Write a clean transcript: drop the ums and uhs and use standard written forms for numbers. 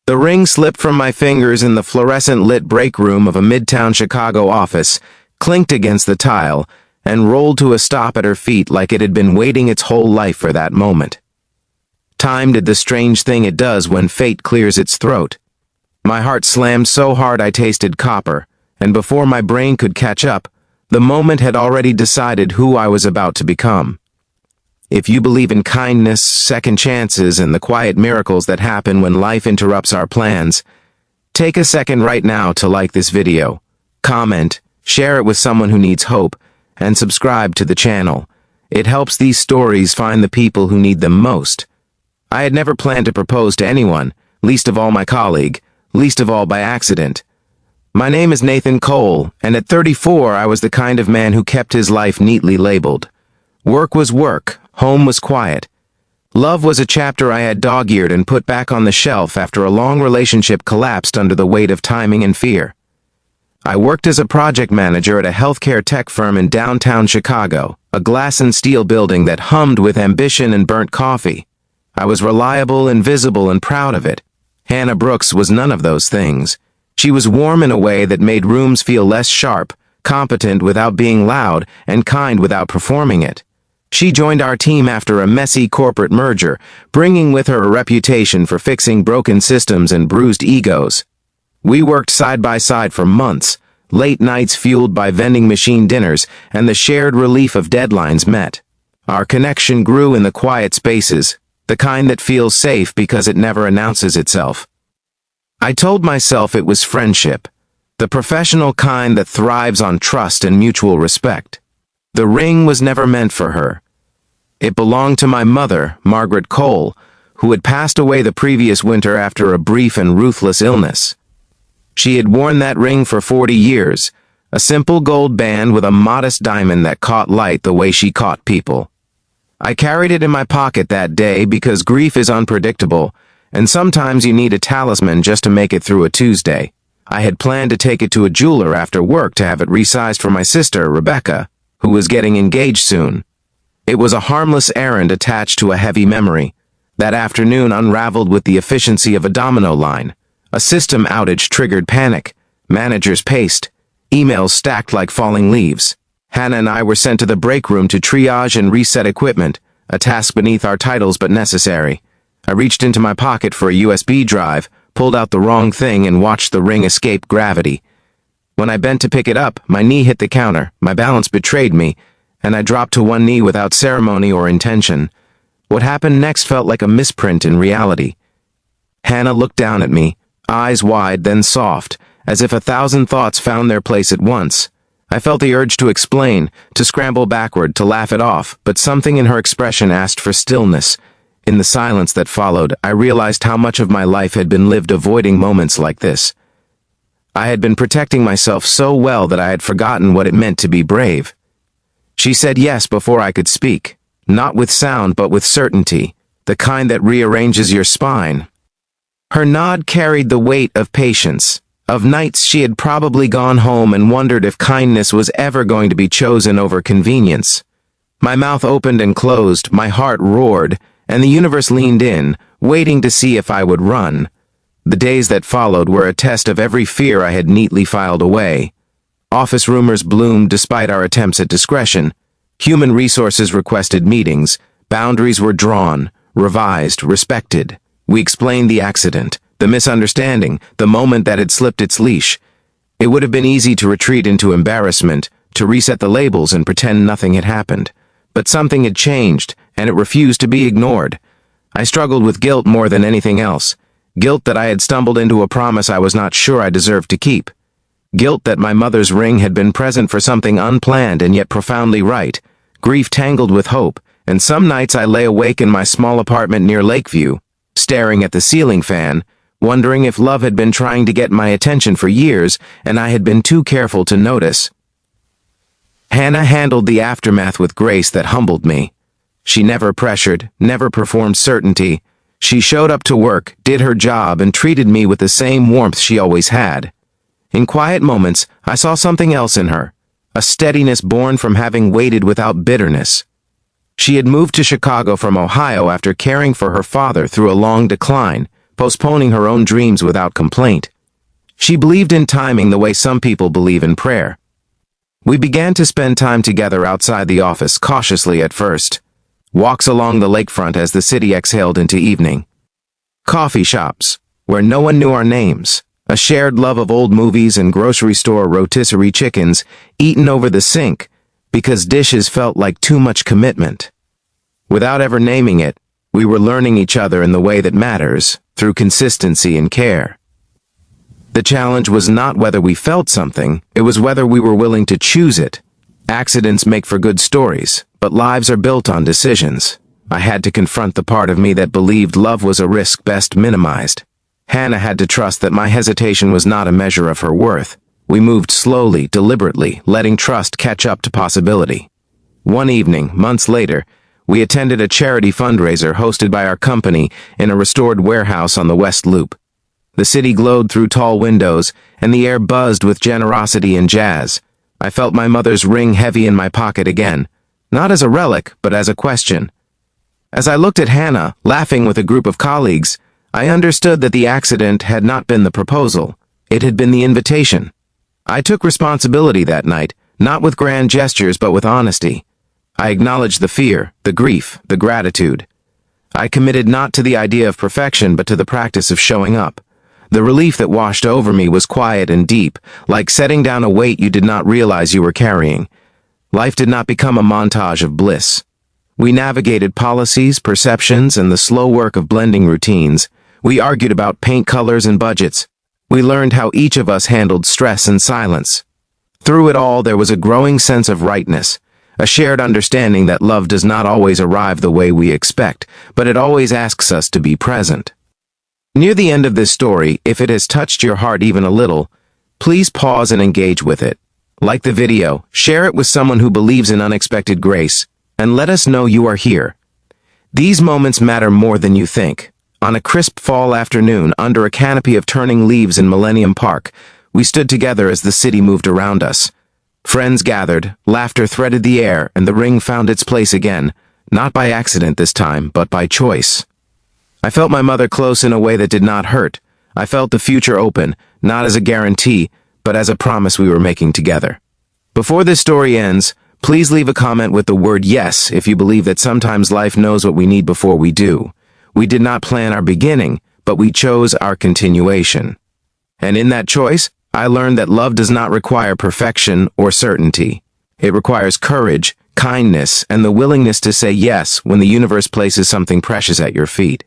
The ring slipped from my fingers in the fluorescent-lit break room of a midtown Chicago office, clinked against the tile, and rolled to a stop at her feet like it had been waiting its whole life for that moment. Time did the strange thing it does when fate clears its throat. My heart slammed so hard I tasted copper, and before my brain could catch up, the moment had already decided who I was about to become. If you believe in kindness, second chances, and the quiet miracles that happen when life interrupts our plans, take a second right now to like this video, comment, share it with someone who needs hope, and subscribe to the channel. It helps these stories find the people who need them most. I had never planned to propose to anyone, least of all my colleague, least of all by accident. My name is Nathan Cole, and at 34 I was the kind of man who kept his life neatly labeled. Work was work, home was quiet. Love was a chapter I had dog-eared and put back on the shelf after a long relationship collapsed under the weight of timing and fear. I worked as a project manager at a healthcare tech firm in downtown Chicago, a glass and steel building that hummed with ambition and burnt coffee. I was reliable and visible and proud of it. Hannah Brooks was none of those things. She was warm in a way that made rooms feel less sharp, competent without being loud, and kind without performing it. She joined our team after a messy corporate merger, bringing with her a reputation for fixing broken systems and bruised egos. We worked side by side for months, late nights fueled by vending machine dinners and the shared relief of deadlines met. Our connection grew in the quiet spaces, the kind that feels safe because it never announces itself. I told myself it was friendship, the professional kind that thrives on trust and mutual respect. The ring was never meant for her. It belonged to my mother, Margaret Cole, who had passed away the previous winter after a brief and ruthless illness. She had worn that ring for 40 years, a simple gold band with a modest diamond that caught light the way she caught people. I carried it in my pocket that day because grief is unpredictable, and sometimes you need a talisman just to make it through a Tuesday. I had planned to take it to a jeweler after work to have it resized for my sister, Rebecca, who was getting engaged soon. It was a harmless errand attached to a heavy memory. That afternoon unraveled with the efficiency of a domino line. A system outage triggered panic. Managers paced. Emails stacked like falling leaves. Hannah and I were sent to the break room to triage and reset equipment, a task beneath our titles but necessary. I reached into my pocket for a USB drive, pulled out the wrong thing, and watched the ring escape gravity. When I bent to pick it up, my knee hit the counter, my balance betrayed me, and I dropped to one knee without ceremony or intention. What happened next felt like a misprint in reality. Hannah looked down at me, eyes wide then soft, as if 1,000 thoughts found their place at once. I felt the urge to explain, to scramble backward, to laugh it off, but something in her expression asked for stillness. In the silence that followed, I realized how much of my life had been lived avoiding moments like this. I had been protecting myself so well that I had forgotten what it meant to be brave. She said yes before I could speak, not with sound but with certainty, the kind that rearranges your spine. Her nod carried the weight of patience, of nights she had probably gone home and wondered if kindness was ever going to be chosen over convenience. My mouth opened and closed, my heart roared, and the universe leaned in, waiting to see if I would run. The days that followed were a test of every fear I had neatly filed away. Office rumors bloomed despite our attempts at discretion. Human resources requested meetings. Boundaries were drawn, revised, respected. We explained the accident, the misunderstanding, the moment that had slipped its leash. It would have been easy to retreat into embarrassment, to reset the labels and pretend nothing had happened. But something had changed, and it refused to be ignored. I struggled with guilt more than anything else. Guilt that I had stumbled into a promise I was not sure I deserved to keep. Guilt that my mother's ring had been present for something unplanned and yet profoundly right. Grief tangled with hope, and some nights I lay awake in my small apartment near Lakeview, staring at the ceiling fan, wondering if love had been trying to get my attention for years and I had been too careful to notice. Hannah handled the aftermath with grace that humbled me. She never pressured, never performed certainty. She showed up to work, did her job, and treated me with the same warmth she always had. In quiet moments, I saw something else in her, a steadiness born from having waited without bitterness. She had moved to Chicago from Ohio after caring for her father through a long decline, postponing her own dreams without complaint. She believed in timing the way some people believe in prayer. We began to spend time together outside the office, cautiously at first. Walks along the lakefront as the city exhaled into evening. Coffee shops, where no one knew our names. A shared love of old movies and grocery store rotisserie chickens eaten over the sink because dishes felt like too much commitment. Without ever naming it, we were learning each other in the way that matters, through consistency and care. The challenge was not whether we felt something, it was whether we were willing to choose it. Accidents make for good stories, but lives are built on decisions. I had to confront the part of me that believed love was a risk best minimized. Hannah had to trust that my hesitation was not a measure of her worth. We moved slowly, deliberately, letting trust catch up to possibility. One evening, months later, we attended a charity fundraiser hosted by our company in a restored warehouse on the West Loop. The city glowed through tall windows, and the air buzzed with generosity and jazz. I felt my mother's ring heavy in my pocket again, not as a relic, but as a question. As I looked at Hannah, laughing with a group of colleagues, I understood that the accident had not been the proposal. It had been the invitation. I took responsibility that night, not with grand gestures, but with honesty. I acknowledged the fear, the grief, the gratitude. I committed not to the idea of perfection, but to the practice of showing up. The relief that washed over me was quiet and deep, like setting down a weight you did not realize you were carrying. Life did not become a montage of bliss. We navigated policies, perceptions, and the slow work of blending routines. We argued about paint colors and budgets. We learned how each of us handled stress and silence. Through it all, there was a growing sense of rightness, a shared understanding that love does not always arrive the way we expect, but it always asks us to be present. Near the end of this story, if it has touched your heart even a little, please pause and engage with it. Like the video, share it with someone who believes in unexpected grace, and let us know you are here. These moments matter more than you think. On a crisp fall afternoon, under a canopy of turning leaves in Millennium Park, we stood together as the city moved around us. Friends gathered, laughter threaded the air, and the ring found its place again, not by accident this time, but by choice. I felt my mother close in a way that did not hurt. I felt the future open, not as a guarantee, but as a promise we were making together. Before this story ends, please leave a comment with the word yes if you believe that sometimes life knows what we need before we do. We did not plan our beginning, but we chose our continuation. And in that choice, I learned that love does not require perfection or certainty. It requires courage, kindness, and the willingness to say yes when the universe places something precious at your feet.